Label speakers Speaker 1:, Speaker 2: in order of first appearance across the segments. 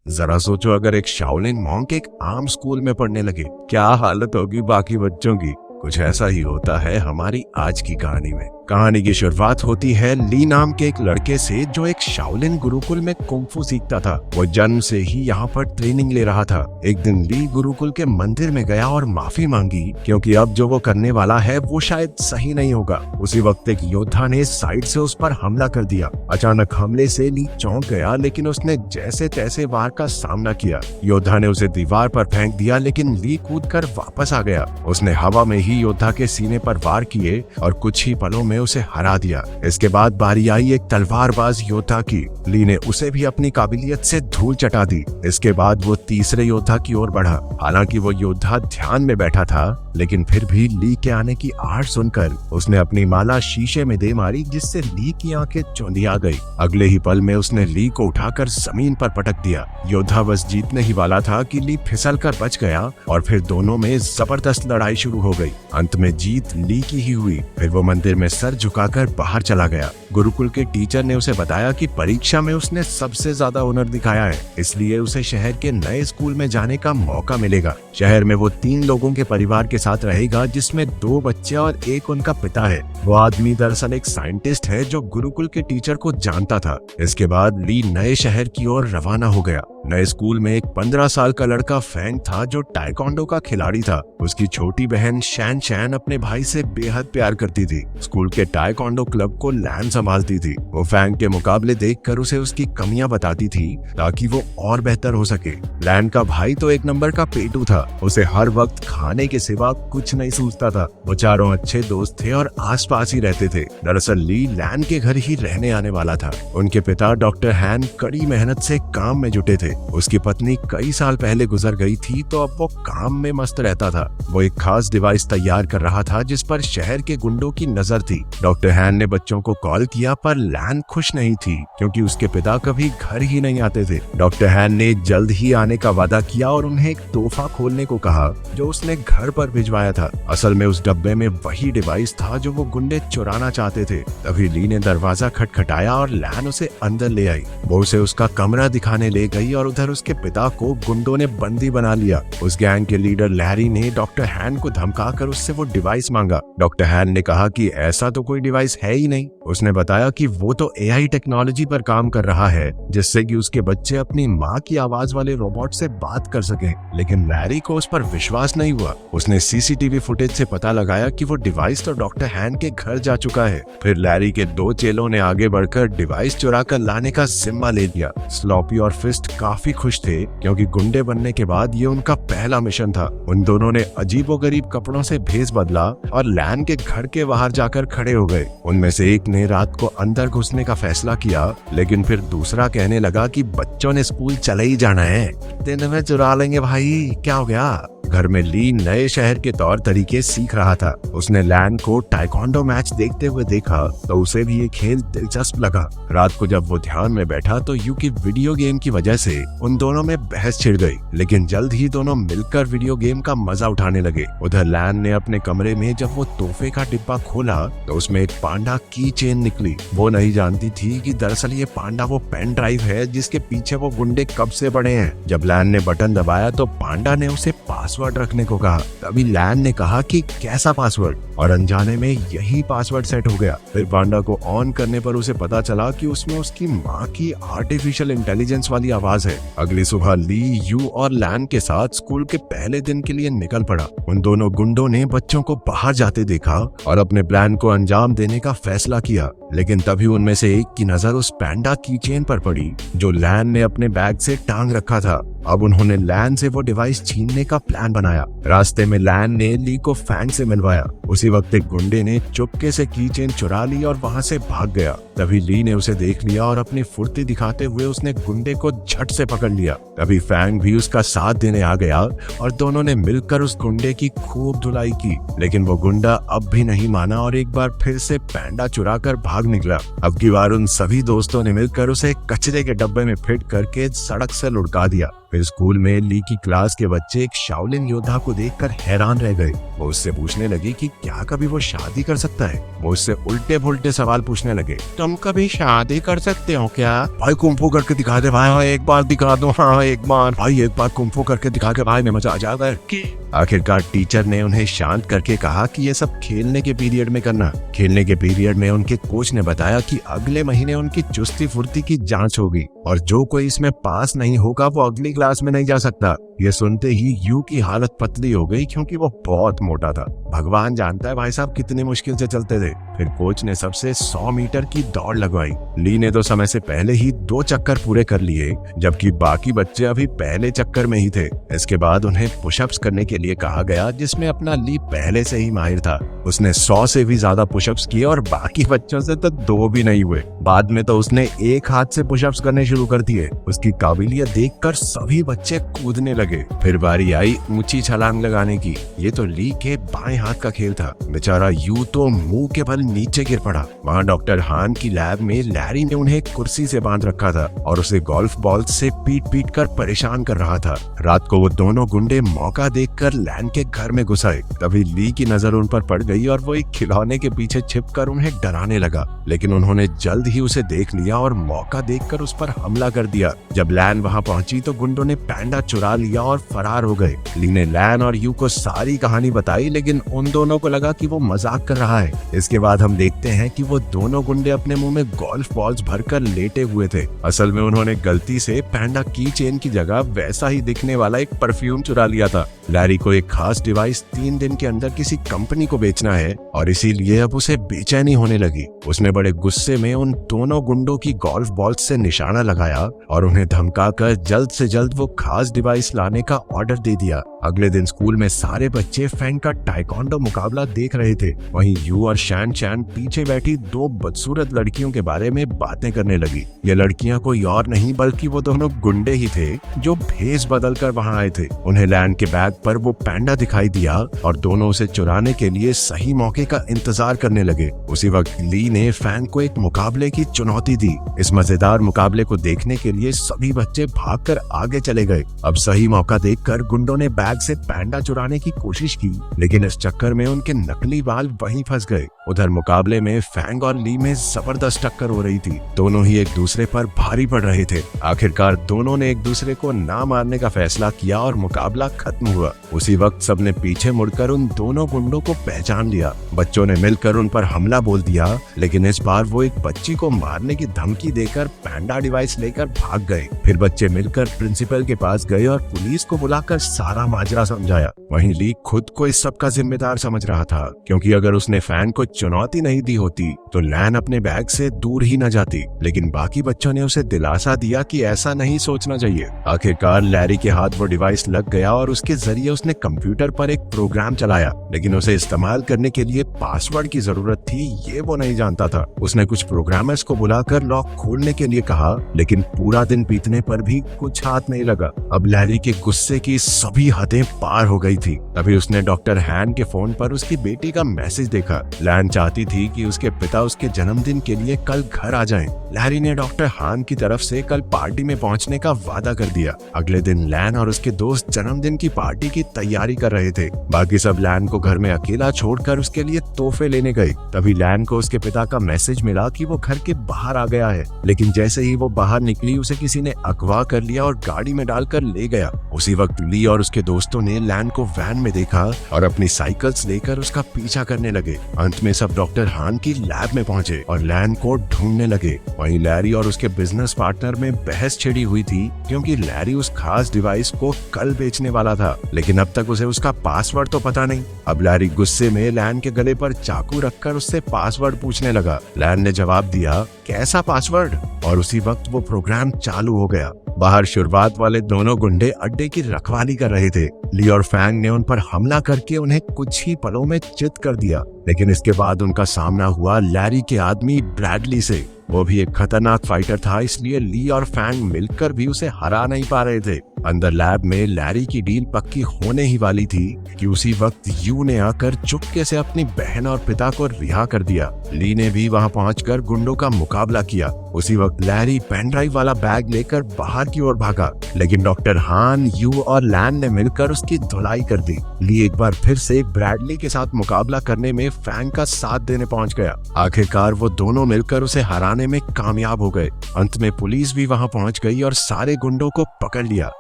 Speaker 1: जरा सोचो, अगर एक शाओलिन मॉन्क एक आम स्कूल में पढ़ने लगे, क्या हालत होगी बाकी बच्चों की। कुछ ऐसा ही होता है हमारी आज की कहानी में। कहानी की शुरुआत होती है ली नाम के एक लड़के से, जो एक शाओलिन गुरुकुल में कुंफू सीखता था। वो जन्म से ही यहाँ पर ट्रेनिंग ले रहा था। एक दिन ली गुरुकुल के मंदिर में गया और माफी मांगी, क्योंकि अब जो वो करने वाला है वो शायद सही नहीं होगा। उसी वक्त एक योद्धा ने साइड से उस पर हमला कर दिया। अचानक हमले से ली चौंक गया, लेकिन उसने जैसे तैसे वार का सामना किया। योद्धा ने उसे दीवार पर फेंक दिया, लेकिन ली कूदकर वापस आ गया। उसने हवा में ही योद्धा के सीने पर वार किए और कुछ ही पलों में उसे हरा दिया। इसके बाद बारी आई एक तलवारबाज योद्धा की। ली ने उसे भी अपनी काबिलियत से धूल चटा दी। इसके बाद वो तीसरे योद्धा की ओर बढ़ा। हालांकि वो योद्धा ध्यान में बैठा था, लेकिन फिर भी ली के आने की आहट सुनकर उसने अपनी माला शीशे में दे मारी, जिससे ली की आंखें चौंधिया गई। अगले ही पल में उसने ली को उठाकर जमीन पर पटक दिया। योद्धा बस जीतने ही वाला था कि ली फिसल कर बच गया और फिर दोनों में जबरदस्त लड़ाई शुरू हो गई। अंत में जीत ली की ही हुई। फिर वो मंदिर में सर झुकाकर बाहर चला गया। गुरुकुल के टीचर ने उसे बताया कि परीक्षा में उसने सबसे ज्यादा हुनर दिखाया है, इसलिए उसे शहर के नए स्कूल में जाने का मौका मिलेगा। शहर में वो 3 लोगों के परिवार के साथ रहेगा, जिसमें 2 बच्चे और एक उनका पिता है। वो आदमी दरअसल एक साइंटिस्ट है जो गुरुकुल के टीचर को जानता था। इसके बाद ली नए शहर की ओर रवाना हो गया। नए स्कूल में एक 15 साल का लड़का फैंग था, जो टाइकोंडो का खिलाड़ी था। उसकी छोटी बहन शैन शैन अपने भाई से बेहद प्यार करती थी। स्कूल के टाइकोंडो क्लब को लैन संभालती थी। वो फैंग के मुकाबले देखकर उसे उसकी कमियां बताती थी, ताकि वो और बेहतर हो सके। लैन का भाई तो एक नंबर का पेटू था। उसे हर वक्त खाने के सिवा कुछ नहीं सूझता था। वो चारों अच्छे दोस्त थे और आसपास ही रहते थे। दरअसल ली लैन के घर ही रहने आने वाला था। उनके पिता डॉक्टर हैन कड़ी मेहनत से काम में जुटे थे। उसकी पत्नी कई साल पहले गुजर गई थी, तो अब वो काम में मस्त रहता था। वो एक खास डिवाइस तैयार कर रहा था, जिस पर शहर के गुंडों की नजर थी। डॉक्टर हैन ने बच्चों को कॉल किया, पर लैन खुश नहीं थी, क्योंकि उसके पिता कभी घर ही नहीं आते थे। डॉक्टर हैन ने जल्द ही आने का वादा किया और उन्हें एक तोहफा खोलने को कहा, जो उसने घर पर भिजवाया था। असल में उस डब्बे में वही डिवाइस था जो वो गुंडे चुराना चाहते थे। तभी ली ने दरवाजा खटखटाया और लैन उसे अंदर ले आई। वो उसे उसका कमरा दिखाने ले गई और उधर उसके पिता को गुंडों ने बंदी बना लिया। उस गैंग के लीडर लैरी ने डॉक्टर हैन को धमकाकर उससे वो डिवाइस मांगा। डॉक्टर हैन ने कहा कि ऐसा तो कोई डिवाइस है ही नहीं। उसने बताया कि वो तो एआई टेक्नोलॉजी पर काम कर रहा है, जिससे कि उसके बच्चे अपनी माँ की आवाज वाले रोबोट से बात कर सकें। लेकिन लैरी को उस पर विश्वास नहीं हुआ। उसने सीसीटीवी फुटेज से पता लगाया कि वो डिवाइस तो डॉक्टर हैन के घर जा चुका है। फिर लैरी के 2 चेलों ने आगे बढ़कर डिवाइस चुरा कर लाने का जिम्मा ले लिया। स्लॉपी और फिस्ट काफी खुश थे, क्योंकि गुंडे बनने के बाद ये उनका पहला मिशन था। उन दोनों ने अजीबोगरीब कपड़ों से भेस बदला और लैन के घर के बाहर जाकर खड़े हो गए। उनमें से एक ने रात को अंदर घुसने का फैसला किया, लेकिन फिर दूसरा कहने लगा कि बच्चों ने स्कूल चले ही जाना है, दिन में चुरा लेंगे भाई, क्या हो गया। घर में ली नए शहर के तौर तरीके सीख रहा था। उसने लैन को टाइकोंडो मैच देखते हुए देखा, तो उसे भी ये खेल दिलचस्प लगा। रात को जब वो ध्यान में बैठा, तो यू की वीडियो गेम की वजह से उन दोनों में बहस छिड़ गई, लेकिन जल्द ही दोनों मिलकर वीडियो गेम का मजा उठाने लगे। उधर लैन ने अपने कमरे में जब वो तोहफे का डिब्बा खोला, तो उसमें एक पांडा की चेन निकली। वो नहीं जानती थी कि दरअसल ये पांडा वो पेन ड्राइव है, जिसके पीछे वो गुंडे कब से पड़े हैं। जब लैन ने बटन दबाया, तो पांडा ने उसे पासवर्ड रखने को कहा। तभी लैन ने कहा कि कैसा पासवर्ड, और अनजाने में यही पासवर्ड सेट हो गया। फिर पांडा को ऑन करने पर उसे पता चला कि उसमें उसकी माँ की आर्टिफिशियल इंटेलिजेंस वाली आवाज है। अगली सुबह ली, यू और लैन के साथ स्कूल के पहले दिन के लिए निकल पड़ा। उन दोनों गुंडों ने बच्चों को बाहर जाते देखा और अपने प्लान को अंजाम देने का फैसला किया। लेकिन तभी उनमें से एक की नजर उस पैंडा की चेन पर पड़ी, जो लैन ने अपने बैग से टांग रखा था। अब उन्होंने लैन से वो डिवाइस छीनने का प्लान बनाया। रास्ते में लैन ने ली को फैंग से मिलवाया। उसी वक्त एक गुंडे ने चुपके से की चेन चुरा ली और वहां से भाग गया। तभी ली ने उसे देख लिया और अपनी फुर्ती दिखाते हुए उसने गुंडे को झट से पकड़ लिया। तभी फैंग भी उसका साथ देने आ गया और दोनों ने मिलकर उस गुंडे की खूब धुलाई की। लेकिन वो गुंडा अब भी नहीं माना और एक बार फिर से पैंडा चुरा कर भाग निकला। अब की बार उन सभी दोस्तों ने मिलकर उसे कचरे के डब्बे में फिट करके सड़क से लुढ़का दिया। फिर स्कूल में ली की क्लास के बच्चे एक शाओलिन योद्धा को देखकर हैरान रह गए। वो उससे पूछने लगे कि क्या कभी वो शादी कर सकता है। वो उससे उल्टे पुल्टे सवाल पूछने लगे। तुम कभी शादी कर सकते हो क्या? भाई कुंफू करके दिखा दे भाई, हाँ एक बार दिखा दो, हाँ एक बार भाई, एक बार कुंफू करके दिखा के भाई में मजा आ जाता है। आखिरकार टीचर ने उन्हें शांत करके कहा कि ये सब खेलने के पीरियड में करना। खेलने के पीरियड में उनके कोच ने बताया कि अगले महीने उनकी चुस्ती फुर्ती की जांच होगी और जो कोई इसमें पास नहीं होगा वो अगली क्लास में नहीं जा सकता। ये सुनते ही यू की हालत पतली हो गई क्योंकि वो बहुत मोटा था। भगवान जानता है भाई साहब कितनी मुश्किल से चलते थे। फिर कोच ने सबसे 100 मीटर की दौड़ लगवाई। ली ने तो समय से पहले ही 2 चक्कर पूरे कर लिए, जबकि बाकी बच्चे अभी पहले चक्कर में ही थे। इसके बाद उन्हें पुशअप्स करने के लिए कहा गया, जिसमें अपना ली पहले से ही माहिर था। उसने 100 से भी ज्यादा पुशअप्स किए और बाकी बच्चों से तो 2 भी नहीं हुए। बाद में तो उसने एक हाथ से पुशअप्स करने शुरू कर दिए। उसकी काबिलियत देखकर सभी बच्चे कूदने लगे। फिर बारी आई ऊंची छलांग लगाने की। ये तो ली के बाएं हाथ का खेल था। बेचारा यू तो मुंह के बल नीचे गिर पड़ा। वहाँ डॉक्टर हान की लैब में लैरी ने उन्हें कुर्सी से बांध रखा था और उसे गोल्फ बॉल से पीट पीट कर परेशान कर रहा था। रात को वो दोनों गुंडे मौका देखकर लैन के घर में घुस आए। तभी ली की नजर उन पर पड़ गई और वो एक खिलौने के पीछे छिपकर उन्हें डराने लगा, लेकिन उन्होंने जल्द ही उसे देख लिया और मौका देखकर उस पर हमला कर दिया। जब लैन वहाँ पहुंची तो गुंडों ने पैंडा चुरा लिया और फरार हो गए। ली ने लैन और यू को सारी कहानी बताई, लेकिन उन दोनों को लगा कि वो मजाक कर रहा है। इसके बाद हम देखते हैं कि वो दोनों गुंडे अपने मुंह में गोल्फ बॉल्स भरकर लेटे हुए थे। असल में उन्होंने गलती से पैंडा की चेन की जगह वैसा ही दिखने वाला एक परफ्यूम चुरा लिया था। लैरी को एक खास डिवाइस 3 दिन के अंदर किसी कंपनी को बेचना है और इसीलिए अब उसे बेचैनी होने लगी। उसने बड़े गुस्से में उन दोनों गुंडों की गोल्फ बॉल से निशाना लगाया और उन्हें धमकाकर जल्द से जल्द वो खास डिवाइस लाने का ऑर्डर दे दिया। अगले दिन स्कूल में सारे बच्चे फैंग का टाइकोंडो मुकाबला देख रहे थे। वहीं यू और शैन चैन पीछे बैठी 2 बदसूरत लड़कियों के बारे में बातें करने लगी। ये लड़कियां कोई और नहीं बल्कि वो दोनों गुंडे ही थे जो भेस बदल कर वहाँ आए थे। उन्हें लैंड के बैग पर वो पैंडा दिखाई दिया और दोनों उसे चुराने के लिए सही मौके का इंतजार करने लगे। उसी वक्त ली ने फैंग को एक मुकाबले की चुनौती दी। इस मजेदार मुकाबले को देखने के लिए सभी बच्चे भागकर आगे चले गए। अब सही मौका देखकर गुंडों ने बैग से पैंडा चुराने की कोशिश की, लेकिन इस चक्कर में उनके नकली बाल वहीं फंस गए। उधर मुकाबले में फैंग और ली में जबरदस्त टक्कर हो रही थी। दोनों ही एक दूसरे पर भारी पड़ रहे थे। आखिरकार दोनों ने एक दूसरे को ना मारने का फैसला किया और मुकाबला खत्म हुआ। उसी वक्त सबने पीछे मुड़कर उन दोनों गुंडों को पहचान लिया। बच्चों ने मिलकर उन पर हमला बोल दिया, लेकिन इस बार वो एक बच्ची को मारने की धमकी देकर पैंडा डिवाइस लेकर भाग गए। फिर बच्चे मिलकर प्रिंसिपल के पास गए और पुलिस को बुलाकर सारा माजरा समझाया। वहीं ली खुद को इस सब का जिम्मेदार समझ रहा था, क्योंकि अगर उसने फैन को चुनौती नहीं दी होती तो लैन अपने बैग से दूर ही न जाती। लेकिन बाकी बच्चों ने उसे दिलासा दिया कि ऐसा नहीं सोचना चाहिए। आखिरकार लैरी के हाथ वो डिवाइस लग गया और उसके जरिए उसने कंप्यूटर पर एक प्रोग्राम चलाया, लेकिन उसे इस्तेमाल करने के लिए पासवर्ड की जरूरत थी, ये वो नहीं जानता था। उसने कुछ प्रोग्रामर्स को बुलाकर लॉक खोलने के लिए कहा, लेकिन पूरा दिन बीतने पर भी कुछ हाथ नहीं लगा। अब लैरी के गुस्से की सभी हदें पार हो गई थी। तभी उसने डॉक्टर हैन के फोन पर उसकी बेटी का मैसेज देखा। लैन चाहती थी कि उसके पिता उसके जन्मदिन के लिए कल घर आ जाएं। लैरी ने डॉक्टर हान की तरफ से कल पार्टी में पहुंचने का वादा कर दिया। अगले दिन लैन और उसके दोस्त जन्मदिन की पार्टी की तैयारी कर रहे थे। बाकी सब लैन को घर में अकेला छोड़कर उसके लिए तोहफे लेने गए। तभी लैन को उसके पिता का मैसेज मिला कि वो घर के बाहर आ गया है, लेकिन जैसे ही वो बाहर निकली उसे किसी ने अगवा कर लिया और गाड़ी में डालकर ले गया। उसी वक्त ली और उसके दोस्तों ने लैन को वैन में देखा और अपनी साइकिल्स लेकर उसका पीछा करने लगे। अंत में सब डॉक्टर हान की लैब में पहुंचे और लैन को ढूंढने लगे। वहीं लैरी और उसके बिजनेस पार्टनर में बहस छिड़ी हुई थी, क्योंकि लैरी उस खास डिवाइस को कल बेचने वाला था, लेकिन अब तक उसे उसका पासवर्ड तो पता नहीं। अब लैरी गुस्से में लैन के गले पर चाकू रखकर उससे पासवर्ड पूछने लगा। लैन ने जवाब दिया, कैसा पासवर्ड? और उसी वक्त वो प्रोग्राम चालू हो गया। बाहर शुरुआत वाले दोनों गुंडे अड्डे की रखवाली कर रहे थे। ली और फैंग ने उन पर हमला करके उन्हें कुछ ही पलों में चित कर दिया, लेकिन इसके बाद उनका सामना हुआ लैरी के आदमी ब्रैडली से। वो भी एक खतरनाक फाइटर था, इसलिए ली और फैंग मिलकर भी उसे हरा नहीं पा रहे थे। अंदर लैब में लैरी की डील पक्की होने ही वाली थी कि उसी वक्त यू ने आकर चुपके से अपनी बहन और पिता को रिहा कर दिया। ली ने भी वहां पहुंचकर गुंडों का मुकाबला किया। उसी वक्त लैरी पेन ड्राइव वाला बैग लेकर बाहर कार की ओर भागा, लेकिन डॉक्टर हान, यू और लैन ने मिलकर उसकी धुलाई कर दी। ली एक बार फिर से ब्रैडली के साथ मुकाबला करने में फैंग का साथ देने पहुंच गया। आखिरकार वो दोनों मिलकर उसे हराने में कामयाब हो गए। अंत में पुलिस भी वहां पहुंच गई और सारे गुंडों को पकड़ लिया।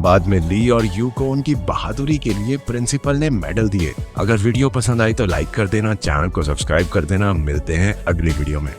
Speaker 1: बाद में ली और यू को उनकी बहादुरी के लिए प्रिंसिपल ने मेडल दिए। अगर वीडियो पसंद आई तो लाइक कर देना, चैनल को सब्सक्राइब कर देना। मिलते हैं अगली वीडियो में।